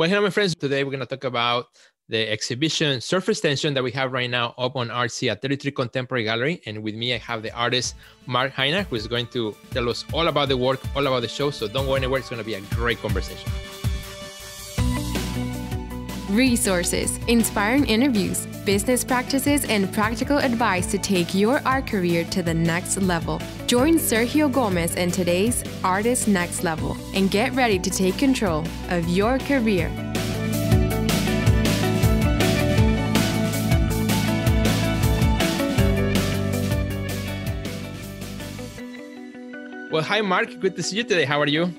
Well, hello, my friends. Today, we're going to talk about the exhibition Surface Tension that we have right now up on RC at 33 Contemporary Gallery. And with me, I have the artist, Mark Heine, who is going to tell us all about the work, all about the show. So don't go anywhere. It's going to be a great conversation. Resources, inspiring interviews, business practices, and practical advice to take your art career to the next level. Join Sergio Gomez in today's Artist Next Level and get ready to take control of your career. Well, hi, Mark. Good to see you today. How are you?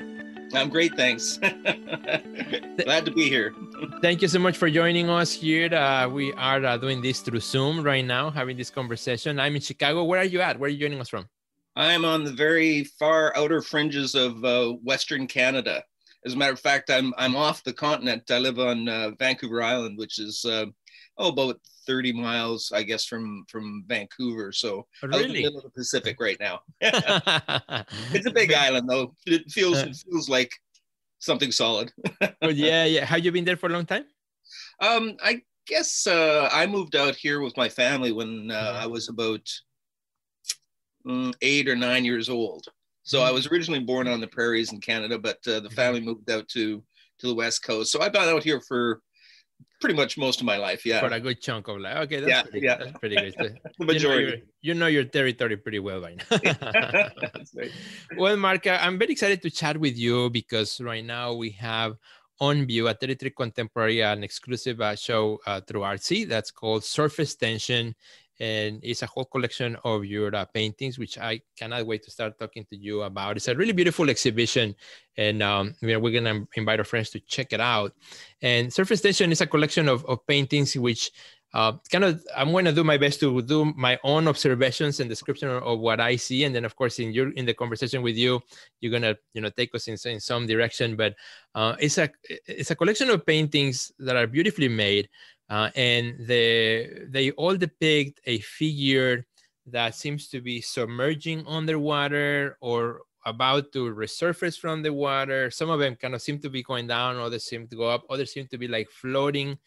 I'm great, thanks. Glad to be here. Thank you so much for joining us here. We are doing this through Zoom right now, having this conversation. I'm in Chicago. Where are you at? Where are you joining us from? I'm on the very far outer fringes of Western Canada. As a matter of fact, I'm off the continent. I live on Vancouver Island, which is about 30 miles, I guess, from Vancouver. So really? Out in the middle of the Pacific right now. It's a big island, though. It feels like something solid. But yeah. Have you been there for a long time? I guess I moved out here with my family when I was about 8 or 9 years old. So I was originally born on the prairies in Canada, but the family moved out to the West Coast. So I've been out here for pretty much most of my life, yeah. For a good chunk of life. Okay, that's pretty good. The majority. You know your territory pretty well right now. That's right. Well, Mark, I'm very excited to chat with you because right now we have on view at 33 Contemporary an exclusive show through RC that's called Surface Tension. And it's a whole collection of your paintings, which I cannot wait to start talking to you about. It's a really beautiful exhibition, and we're going to invite our friends to check it out. And Surface Tension is a collection of paintings, which I'm going to do my best to do my own observations and description of what I see. And then, of course, in the conversation with you, you're going to take us in some direction. But it's a collection of paintings that are beautifully made. And they all depict a figure that seems to be submerging underwater or about to resurface from the water. Some of them kind of seem to be going down, others seem to go up, others seem to be like floating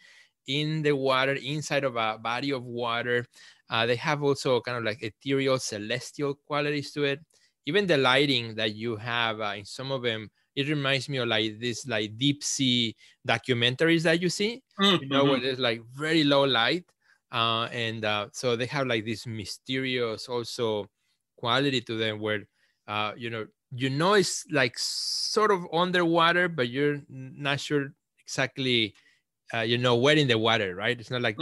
in the water, inside of a body of water. They have also kind of like ethereal, celestial qualities to it. Even the lighting that you have in some of them, it reminds me of like this like deep sea documentaries that you see, you know, where there's like very low light. So they have like this mysterious also quality to them where, you know, it's like sort of underwater, but you're not sure exactly, where in the water, right? It's not like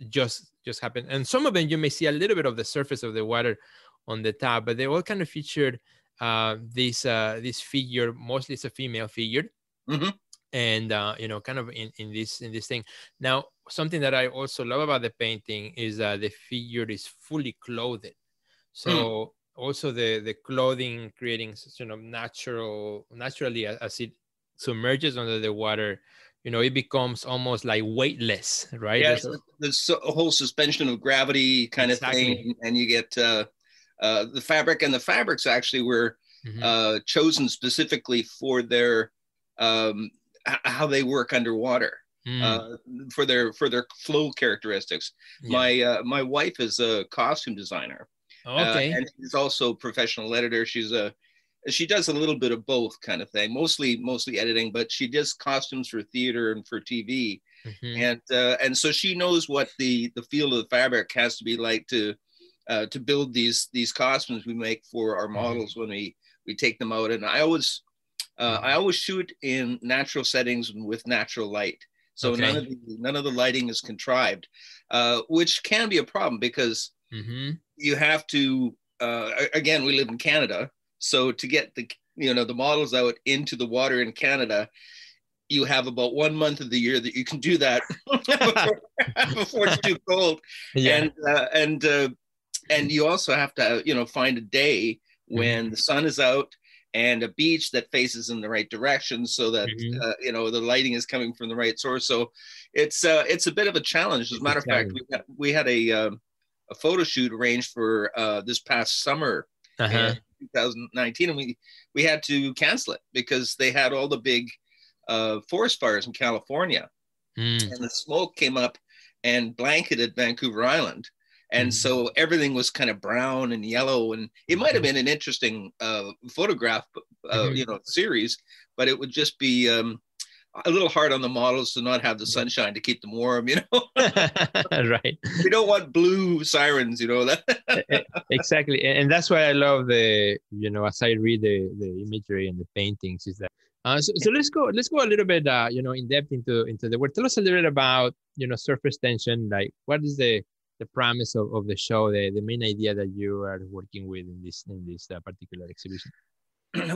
just happened. And some of them, you may see a little bit of the surface of the water on the top, but they all kind of featured this figure. Mostly it's a female figure, and kind of in this thing. Now, something that I also love about the painting is the figure is fully clothed. So also the clothing creating naturally as it submerges under the water, it becomes almost like weightless, right? Yeah, there's a whole suspension of gravity kind of thing, and you get the fabric, and the fabrics actually were chosen specifically for their how they work underwater, for their flow characteristics. Yeah. My wife is a costume designer, and she's also a professional editor. She does a little bit of both kind of thing, mostly editing, but she does costumes for theater and for TV, and so she knows what the feel of the fabric has to be like to build these costumes we make for our models when we take them out. And I always shoot in natural settings with natural light. So none of the lighting is contrived, which can be a problem because you have to, again, we live in Canada. So to get the models out into the water in Canada, you have about 1 month of the year that you can do that before it's too cold. Yeah. And you also have to, find a day when the sun is out and a beach that faces in the right direction so that, the lighting is coming from the right source. So it's a bit of a challenge. As a matter of fact, we had a photo shoot arranged for this past summer in 2019, and we had to cancel it because they had all the big forest fires in California, and the smoke came up and blanketed Vancouver Island. And so everything was kind of brown and yellow, and it might have been an interesting photograph, series, but it would just be a little hard on the models to not have the sunshine to keep them warm, Right. We don't want blue sirens, that. Exactly. And that's why I love the, as I read the imagery and the paintings, is that so let's go a little bit in depth into the word. Tell us a little bit about surface tension. Like, what is the premise of the show, the main idea that you are working with in this particular exhibition?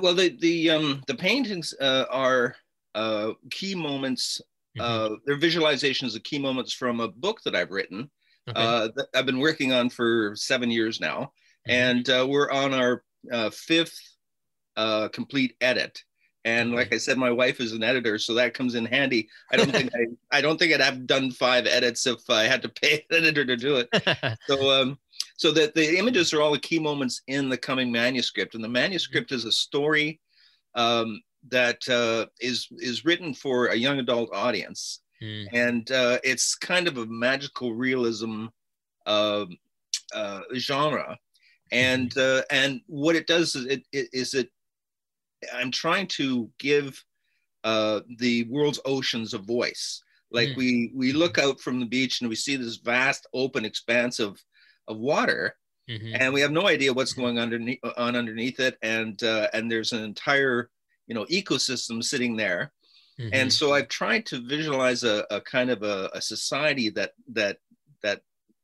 Well, the paintings are key moments. Their visualizations of key moments from a book that I've written, that I've been working on for 7 years now, and we're on our 5th complete edit. And like I said, my wife is an editor, so that comes in handy. I don't think I'd have done 5 edits if I had to pay an editor to do it. So that the images are all the key moments in the coming manuscript, and the manuscript is a story that is written for a young adult audience, and it's kind of a magical realism genre, and what it does is it I'm trying to give the world's oceans a voice. Like we look out from the beach and we see this vast open expanse of water, and we have no idea what's going underneath it, and there's an entire ecosystem sitting there. And so I've tried to visualize a kind of a society that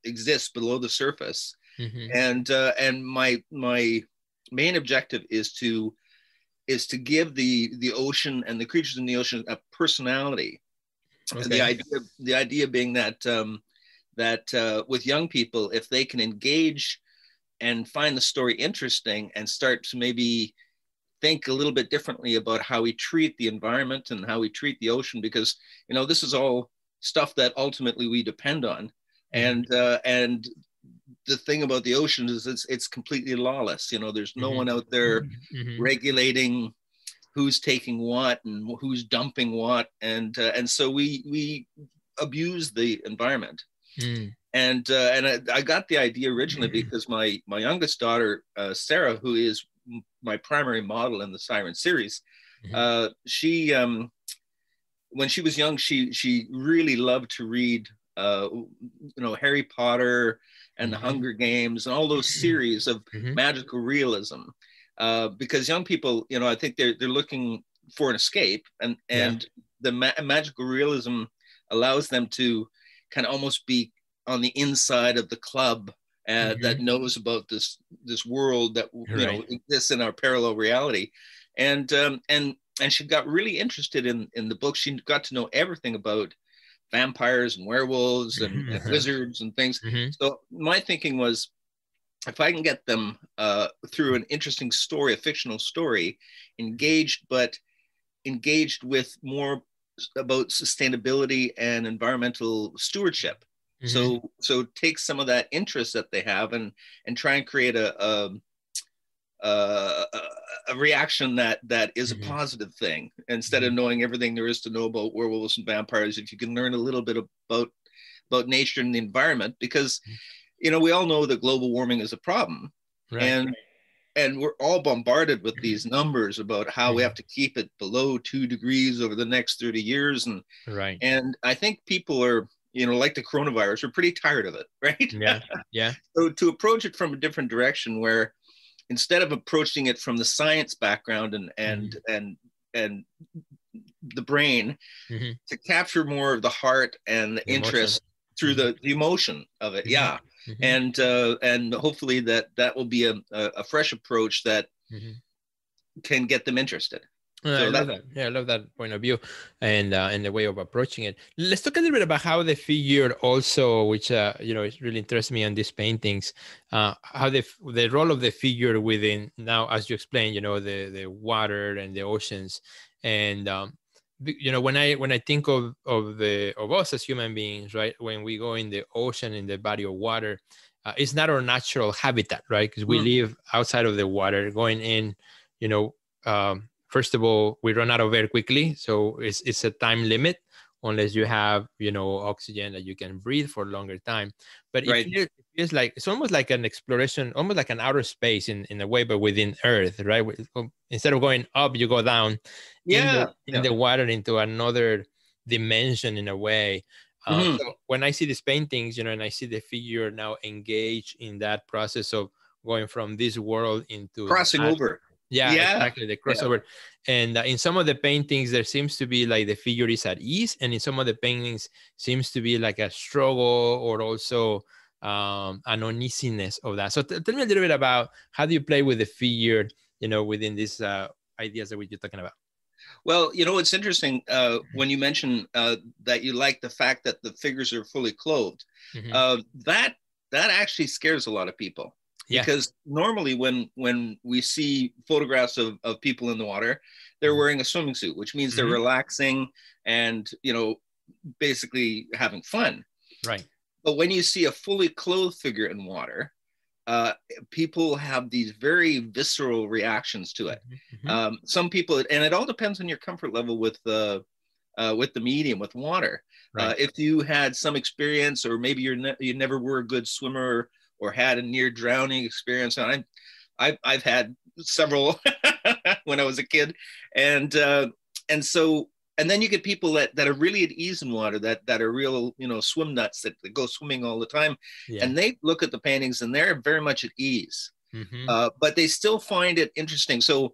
exists below the surface, and my main objective is to give the ocean and the creatures in the ocean a personality. Okay. The idea being that with young people, if they can engage and find the story interesting and start to maybe think a little bit differently about how we treat the environment and how we treat the ocean, because this is all stuff that ultimately we depend on, and the thing about the ocean is it's completely lawless. There's no one out there regulating who's taking what and who's dumping what, and so we abuse the environment. And I got the idea originally because my youngest daughter, Sarah, who is my primary model in the Siren series, she when she was young, she really loved to read Harry Potter and the Hunger Games and all those series of magical realism, because young people, I think they're looking for an escape, and the magical realism allows them to kind of almost be on the inside of the club that knows about this world that exists in our parallel reality, and she got really interested in the book. She got to know everything about vampires and werewolves and wizards and things. So my thinking was, if I can get them through an interesting story, a fictional story, engaged with more about sustainability and environmental stewardship. So take some of that interest that they have and try and create a reaction that is a positive thing, instead of knowing everything there is to know about werewolves and vampires. If you can learn a little bit about nature and the environment, because we all know that global warming is a problem, and we're all bombarded with these numbers about how we have to keep it below 2 degrees over the next 30 years, and I think people are, like the coronavirus, we're pretty tired of it, right? So to approach it from a different direction, where instead of approaching it from the science background and the brain, to capture more of the heart and the interest through the emotion of it, and hopefully that will be a fresh approach that can get them interested. I love that. Yeah, I love that point of view and the way of approaching it. Let's talk a little bit about how the figure also, which is really interests me on these paintings, how the role of the figure within, now as you explained, the water and the oceans, and when I think of us as human beings, right? When we go in the ocean, in the body of water, it's not our natural habitat, right? Because we live outside of the water, going in, first of all, we run out of air quickly. So it's a time limit unless you have, oxygen that you can breathe for a longer time. But Right. it's like, it's almost like an exploration, almost like an outer space in a way, but within Earth, right? Instead of going up, you go down in the water into another dimension in a way. So when I see these paintings, and I see the figure now engaged in that process of going from this world into crossing over. Yeah, exactly, the crossover. And in some of the paintings, there seems to be like the figure is at ease, and in some of the paintings seems to be like a struggle or also an uneasiness of that. So tell me a little bit about how do you play with the figure, within these ideas that we're talking about. Well, it's interesting when you mention that you like the fact that the figures are fully clothed. That actually scares a lot of people. Because normally when we see photographs of people in the water, they're wearing a swimming suit, which means they're relaxing and, basically having fun. Right. But when you see a fully clothed figure in water, people have these very visceral reactions to it. Some people, and it all depends on your comfort level with the medium, with water. Right. If you had some experience, or maybe you never were a good swimmer, or had a near drowning experience, and I've had several when I was a kid, and then you get people that are really at ease in water, that are real swim nuts, that go swimming all the time, and they look at the paintings and they're very much at ease, but they still find it interesting. So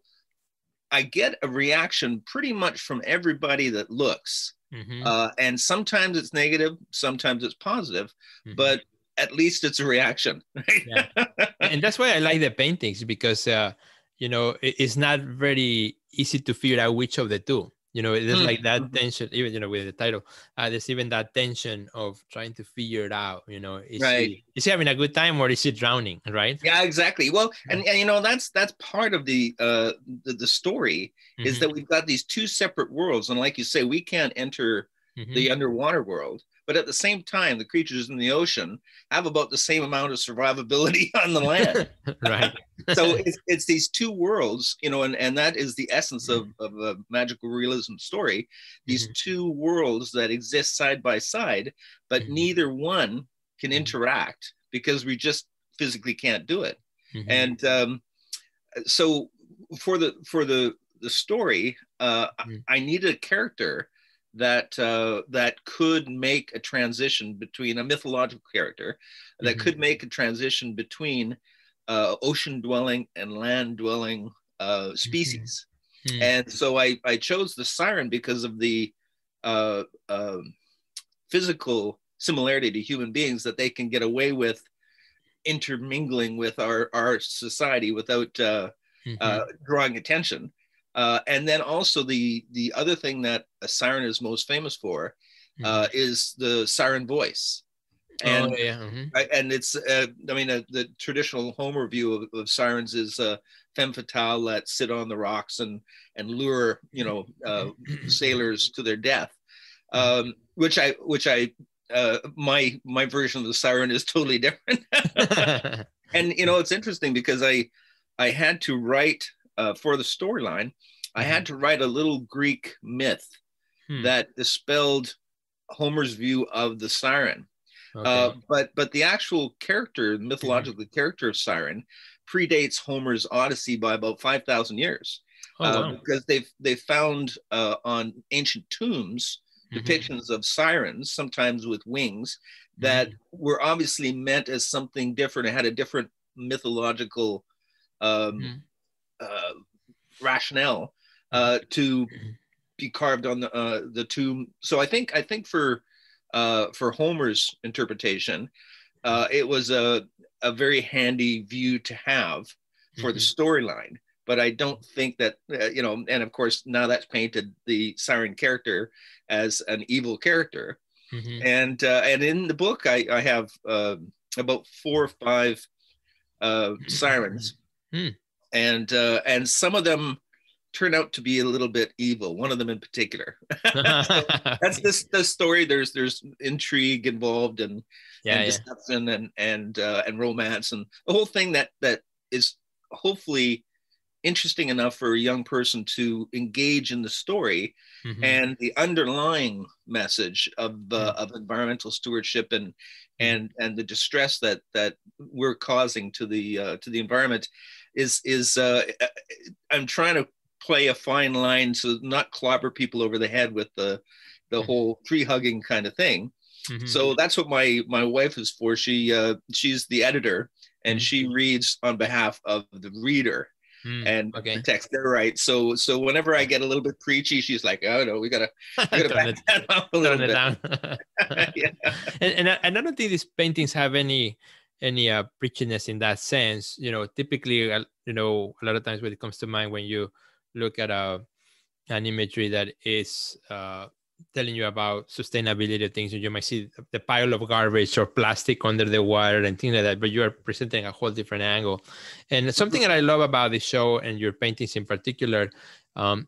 I get a reaction pretty much from everybody that looks, and sometimes it's negative, sometimes it's positive, but at least it's a reaction. Yeah. And that's why I like the paintings, because, it's not very easy to figure out which of the two, there's like that tension, even, with the title, there's even that tension of trying to figure it out, is he having a good time or is he drowning? Right. Yeah, exactly. Well, and that's part of the story, is that we've got these two separate worlds. And like you say, we can't enter the underwater world. But at the same time, the creatures in the ocean have about the same amount of survivability on the land. Right. So it's these two worlds, and that is the essence of a magical realism story. These two worlds that exist side by side, but neither one can interact because we just physically can't do it. And so for the story, I needed a character that could make a transition between a mythological character that could make a transition between ocean dwelling and land dwelling species. And so I chose the siren because of the physical similarity to human beings, that they can get away with intermingling with our society without drawing attention. And then also the other thing that a siren is most famous for is the siren voice. And and it's the traditional Homer view of sirens is femme fatale that sit on the rocks and lure sailors to their death. Which my version of the siren is totally different. And it's interesting because I had to write for the storyline. I had to write a little Greek myth that dispelled Homer's view of the siren. Okay. But the actual character, mythological character of siren, predates Homer's Odyssey by about 5,000 years. Wow. Because they found on ancient tombs depictions of sirens, sometimes with wings, that were obviously meant as something different. It had a different mythological rationale to be carved on the tomb. So I think for Homer's interpretation, it was a very handy view to have for the storyline. But I don't think that, and of course, now that's painted the siren character as an evil character. And in the book, I have about 4 or 5 sirens. And some of them turn out to be a little bit evil. One of them in particular. So that's this story. There's intrigue involved and deception and romance and the whole thing that is hopefully interesting enough for a young person to engage in the story and the underlying message of environmental stewardship and the distress that we're causing to the environment is I'm trying to play a fine line so not clobber people over the head with the whole tree hugging kind of thing. So that's what my wife is for. She's the editor, and she reads on behalf of the reader. And the text, they're right. So whenever I get a little bit preachy, she's like, "Oh no, we gotta back that up a little bit." Yeah. And I don't think these paintings have any preachiness in that sense. You know, typically, you know, a lot of times when it comes to mind when you look at an imagery that is telling you about sustainability things, and you might see the pile of garbage or plastic under the water and things like that, but you are presenting a whole different angle. And something that I love about this show and your paintings in particular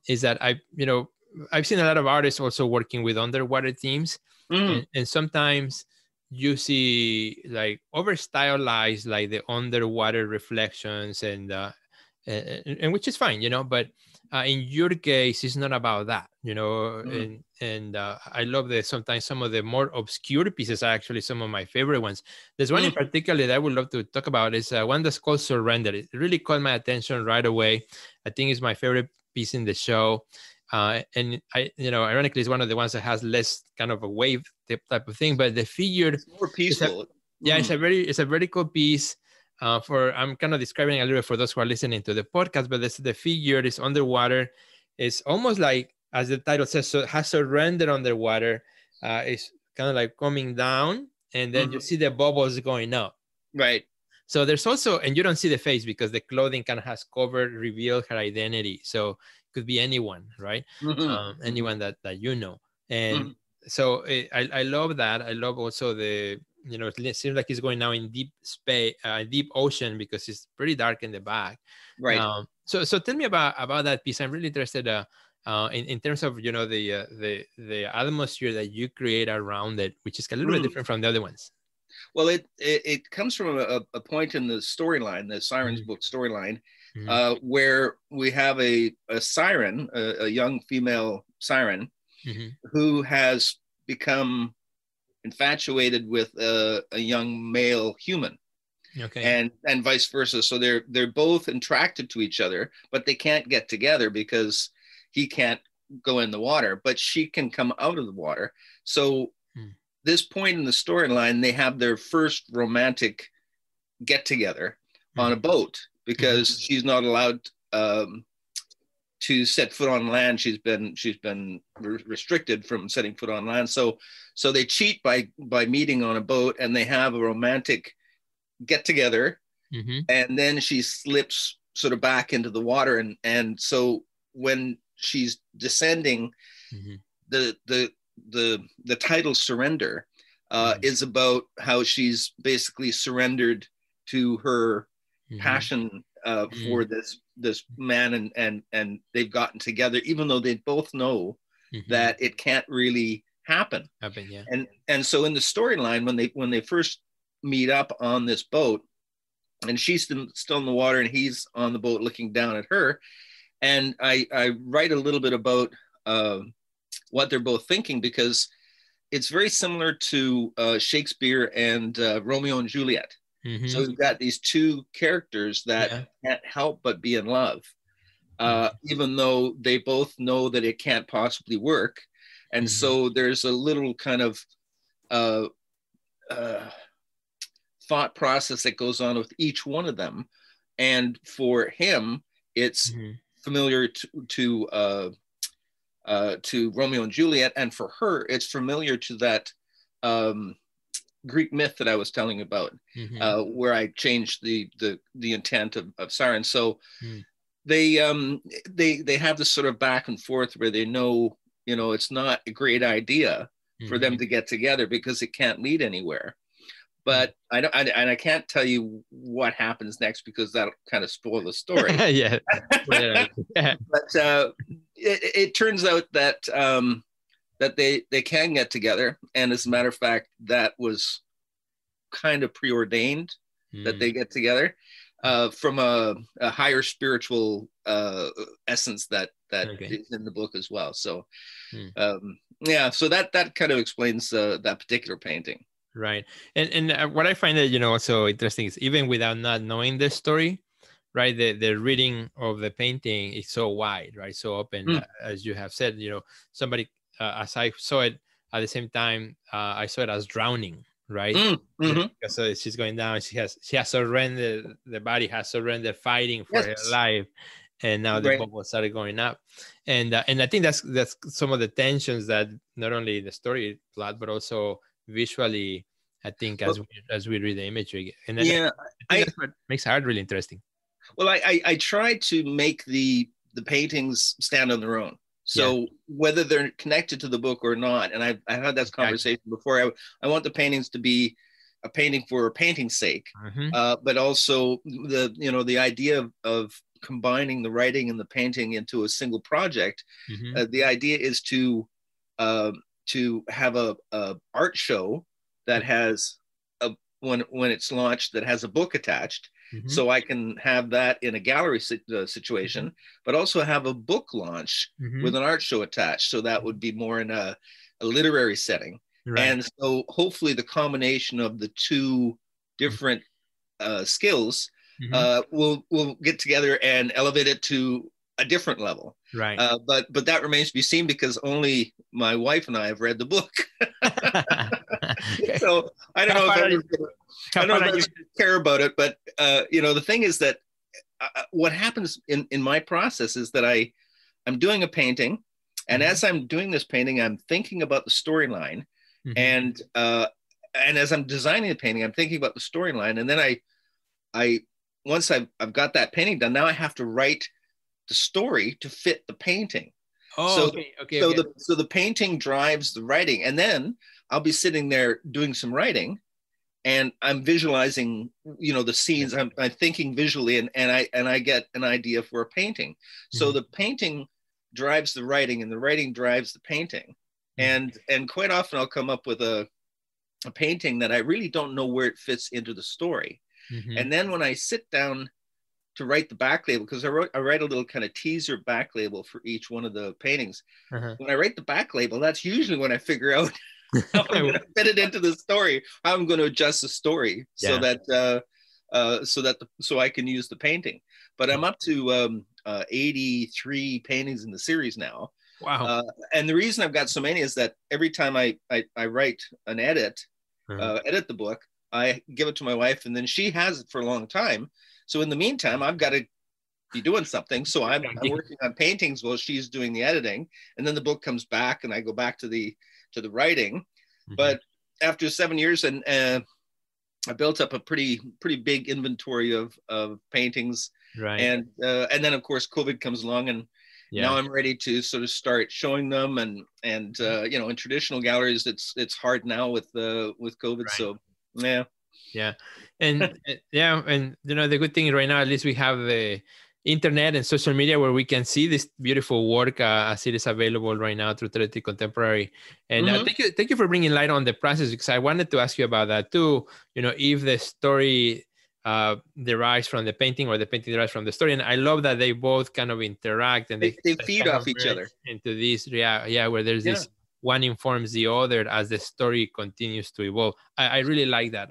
is that I've seen a lot of artists also working with underwater themes, and sometimes you see like over stylized like the underwater reflections and which is fine, you know, but in your case, it's not about that, you know, and I love that sometimes some of the more obscure pieces are actually some of my favorite ones. There's one in particular that I would love to talk about. Is one that's called Surrender. It really caught my attention right away. I think it's my favorite piece in the show. And I, you know, ironically, it's one of the ones that has less kind of a wave type of thing, but the figure, it's more peaceful. It's a very cool piece. I'm kind of describing a little bit for those who are listening to the podcast, but the figure is underwater. It's almost like, as the title says, so has surrendered underwater. It's kind of like coming down, and then you see the bubbles going up. Right. So there's also, and you don't see the face because the clothing kind of has covered, revealed her identity. So it could be anyone, right? Anyone that you know. And so I love that. I love also the, you know, it seems like it's going now in deep space, deep ocean, because it's pretty dark in the back. Right. So tell me about that piece. I'm really interested in terms of, you know, the atmosphere that you create around it, which is a little bit different from the other ones. Well, it comes from a point in the storyline, the Sirens book storyline, where we have a siren, a young female siren, who has become infatuated with a young male human, and vice versa. So they're both attracted to each other, but they can't get together because he can't go in the water, but she can come out of the water. So this point in the storyline, they have their first romantic get together on a boat, because she's not allowed to set foot on land. She's been restricted from setting foot on land. So they cheat by meeting on a boat, and they have a romantic get together, and then she slips sort of back into the water, and so when she's descending, the title Surrender is about how she's basically surrendered to her passion for this man, and they've gotten together, even though they both know that it can't really happen. And so in the storyline, when they first meet up on this boat, and she's still in the water and he's on the boat looking down at her, and I write a little bit about what they're both thinking, because it's very similar to Shakespeare and Romeo and Juliet. So we've got these two characters that can't help but be in love, even though they both know that it can't possibly work. And so there's a little kind of thought process that goes on with each one of them. And for him, it's familiar to Romeo and Juliet, and for her, it's familiar to that Greek myth that I was telling about, where I changed the intent of Siren. So they have this sort of back and forth where they know, you know, it's not a great idea for them to get together because it can't lead anywhere. But I can't tell you what happens next, because that'll kind of spoil the story. But it turns out that that they can get together, and as a matter of fact, that was kind of preordained that they get together. from a higher spiritual essence that Okay. is in the book as well. So Hmm. yeah, so that kind of explains that particular painting. Right. And what I find that, also interesting is even without not knowing the story, right, the reading of the painting is so wide, right, so open, Mm, as you have said, somebody, as I saw it at the same time, I saw it as drowning, right? mm-hmm. Because so she's going down, she has surrendered, the body has surrendered fighting for her Yes, life, and now the right. bubbles started going up, and I think that's some of the tensions that not only the story plot but also visually, I think, Well, as we read the imagery, and yeah, I think I that's what makes art really interesting. well, I try to make the paintings stand on their own. Yeah, So whether they're connected to the book or not, and I've had that exactly. conversation before. I want the paintings to be a painting for painting's sake, Hmm. but also the idea of combining the writing and the painting into a single project. Hmm. The idea is uh, to have a art show that has a when it's launched, that has a book attached, Hmm. so I can have that in a gallery situation, but also have a book launch Hmm. with an art show attached. So that would be more in a literary setting. Right. And so hopefully the combination of the two different skills Hmm. will get together and elevate it to a different level. Right. But that remains to be seen, because only my wife and I have read the book. So I don't How know if far are you? everyone's I How don't far know are if you? I care about it, but the thing is that what happens in my process is that I'm doing a painting, and Hmm. as I'm doing this painting, I'm thinking about the storyline, Hmm. and as I'm designing the painting, I'm thinking about the storyline, and then I once I've got that painting done, now I have to write the story to fit the painting. Oh, So okay, okay, so okay. the painting drives the writing, and then I'll be sitting there doing some writing, and I'm visualizing, the scenes. I'm thinking visually, and I get an idea for a painting. So Hmm. the painting drives the writing, and the writing drives the painting. Hmm. And quite often I'll come up with a painting that I really don't know where it fits into the story. Hmm. And then when I sit down to write the back label, because I write a little kind of teaser back label for each one of the paintings. Uh-huh. When I write the back label, that's usually when I figure out how I'm going to fit it into the story, how I'm going to adjust the story so Yeah. that so I can use the painting. But I'm up to 83 paintings in the series now. Wow. And the reason I've got so many is that every time I write an Uh-huh. edit the book, I give it to my wife, and then she has it for a long time. So in the meantime, I've got to be doing something. So I'm working on paintings while she's doing the editing, and then the book comes back, and I go back to the writing. Hmm. But after 7 years, and I built up a pretty big inventory of paintings, Right. and then of course COVID comes along, and now Yeah. I'm ready to sort of start showing them, and in traditional galleries it's hard now with COVID. Right. So yeah. Yeah. And yeah, and the good thing right now, at least we have the internet and social media where we can see this beautiful work, as it is available right now through Theoretic Contemporary. And Mm-hmm. thank you for bringing light on the process, because I wanted to ask you about that too. If the story derives from the painting or the painting derives from the story, and I love that they both kind of interact, and They they feed kind of off each merge other. into this, yeah, where there's Yeah. this one informs the other as the story continues to evolve. I really like that.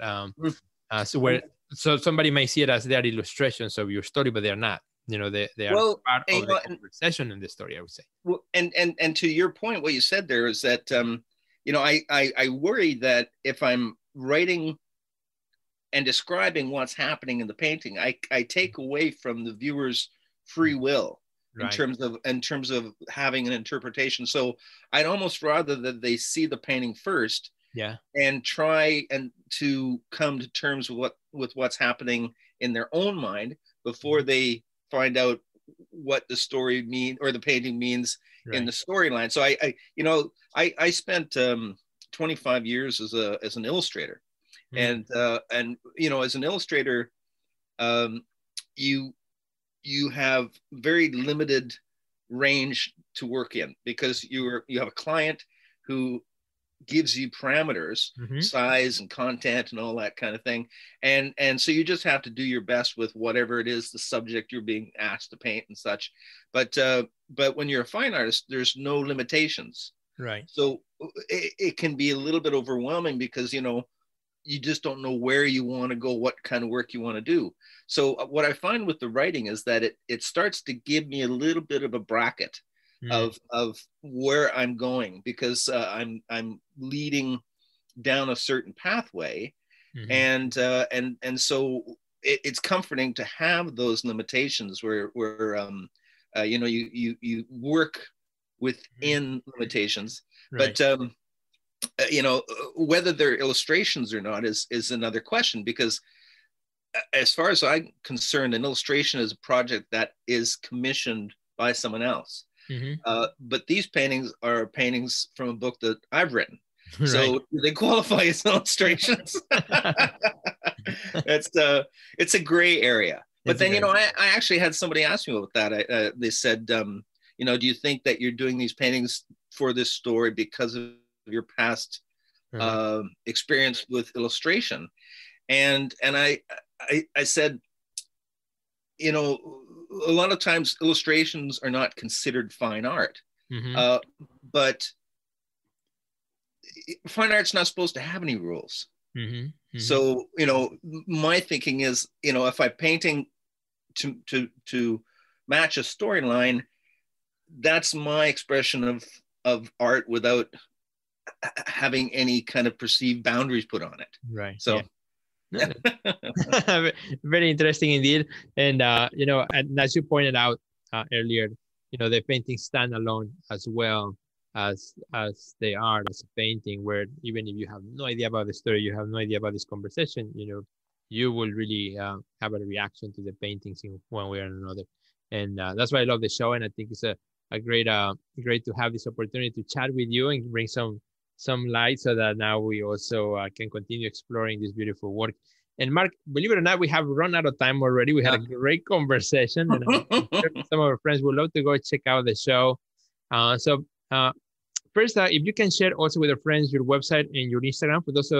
So somebody may see it as they are illustrations of your story, but they are not. They are Well, part and, of the conversation in the story, I would say. well, and to your point, what you said there is that I worry that if I'm writing and describing what's happening in the painting, I take away from the viewer's free will Right. in terms of having an interpretation. So I'd almost rather that they see the painting first Yeah. and try and to come to terms with what's happening in their own mind before they find out what the story mean or the painting means in the Right. storyline. So I spent 25 years as an illustrator, Mm. and as an illustrator, um, you you have very limited range to work in, because you have a client who gives you parameters, size and content and all that kind of thing. And so you just have to do your best with whatever it is, the subject you're being asked to paint and such. But when you're a fine artist, there's no limitations. Right. So it can be a little bit overwhelming because, you know, you just don't know where you want to go, what kind of work you want to do. So what I find with the writing is that it starts to give me a little bit of a bracket of where I'm going, because I'm leading down a certain pathway, and so it's comforting to have those limitations where you know, you work within limitations, right. But you know, whether they're illustrations or not is another question, because as far as I'm concerned, an illustration is a project that is commissioned by someone else. But these paintings are paintings from a book that I've written. Right. So they qualify as illustrations. It's a gray area. But then, you know, I actually had somebody ask me about that. They said, you know, do you think that you're doing these paintings for this story because of your past experience with illustration? And I said, you know, a lot of times illustrations are not considered fine art, but fine art's not supposed to have any rules. So, you know, my thinking is, you know, if I'm painting to match a storyline, that's my expression of art without having any kind of perceived boundaries put on it. Right. So. Yeah. Very interesting indeed. And you know, and as you pointed out earlier, you know, the paintings stand alone as well as they are as a painting, where even if you have no idea about the story, you have no idea about this conversation, you know, you will really have a reaction to the paintings in one way or another. And that's why I love the show, and I think it's a great to have this opportunity to chat with you and bring some light, so that now we also can continue exploring this beautiful work. And Mark, believe it or not, we have run out of time already. We had a great conversation, and I'm sure some of our friends would love to go check out the show. So first, if you can share also with our friends your website and your Instagram, for those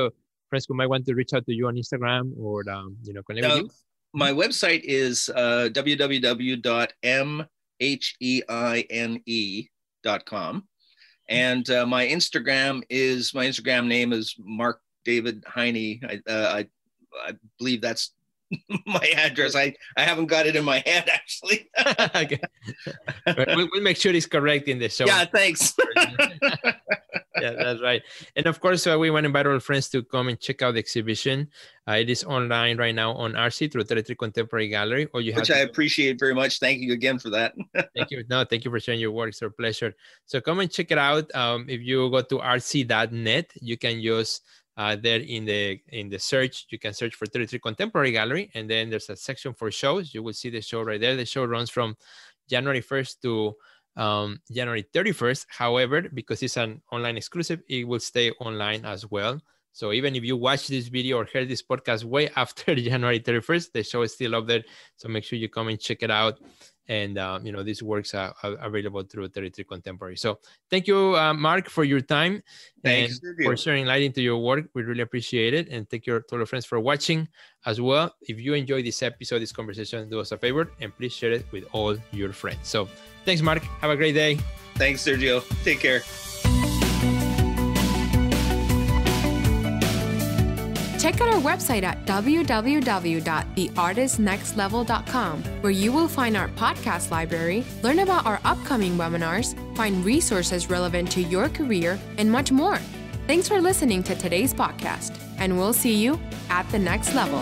friends who might want to reach out to you on Instagram or you know, connect with you. My website is www.mheine.com. And my Instagram name is Mark David Heine. I believe that's my address. I haven't got it in my hand, actually. Okay. We'll make sure it's correct in the show. Yeah, thanks. Yeah, that's right. And of course, we want to invite our friends to come and check out the exhibition. It is online right now on RC through 33 Contemporary Gallery. Which I appreciate very much. Thank you again for that. Thank you. No, thank you for sharing your work. It's our pleasure. So come and check it out. If you go to rc.net, you can use there in the search, you can search for 33 Contemporary Gallery, and then there's a section for shows. You will see the show right there. The show runs from January 1st to January 31st. However, because it's an online exclusive, it will stay online as well. So even if you watch this video or heard this podcast way after January 31st, the show is still up there. So make sure you come and check it out. And, you know, these works are available through 33 Contemporary. So thank you, Mark, for your time. Thanks, and for sharing light into your work. We really appreciate it. And thank you to all our friends for watching as well. If you enjoyed this episode, this conversation, do us a favor and please share it with all your friends. So thanks, Mark. Have a great day. Thanks, Sergio. Take care. Check out our website at www.theartistnextlevel.com, where you will find our podcast library, learn about our upcoming webinars, find resources relevant to your career, and much more. Thanks for listening to today's podcast, and we'll see you at the next level.